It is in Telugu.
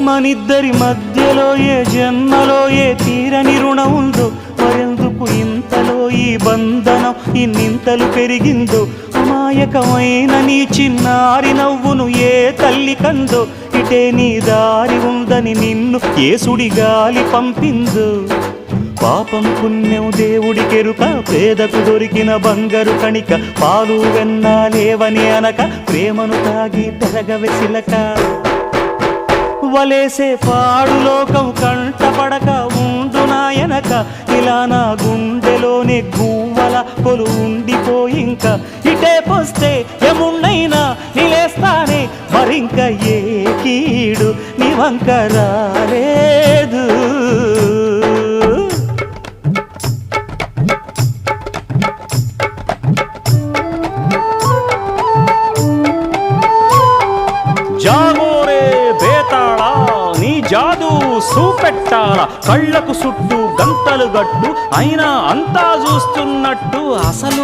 మనిద్దరి మధ్యలో ఏ జన్మలో ఏ తీరని రుణం ఉందో, మరెందుకు ఇంతలో ఈ బంధనం ఇన్నింతలు పెరిగిందో, అమాయకమైన నీ చిన్నారి నవ్వును ఏ తల్లి కందో, ఇటే నీ దారి ఉందని నిన్ను ఏ సుడి గాలి పంపిందో. పాపం పుణ్యం దేవుడికెరుక, పేదకు దొరికిన బంగారు కణిక, పాలు వెన్నాలేవని అనక ప్రేమను తాగి పెరగవెసిలక. వలేసే పాడు లోకం కంటపడక ఉండు నాయనక, ఇలా నా గుండెలోనే గువ్వల కొలు ఉండిపోయింక. ఇటే పోస్తే ఎమున్నైనా నిలేస్తానే, మరింక ఏ కీడు నీ వంక రాలేదు. జాగోరే బేతాళా, నీ జాదు సూపెట్టాల, కళ్ళకు సుట్టు గంతలు గట్టు అయినా అంతా చూస్తున్నట్టు, అసలు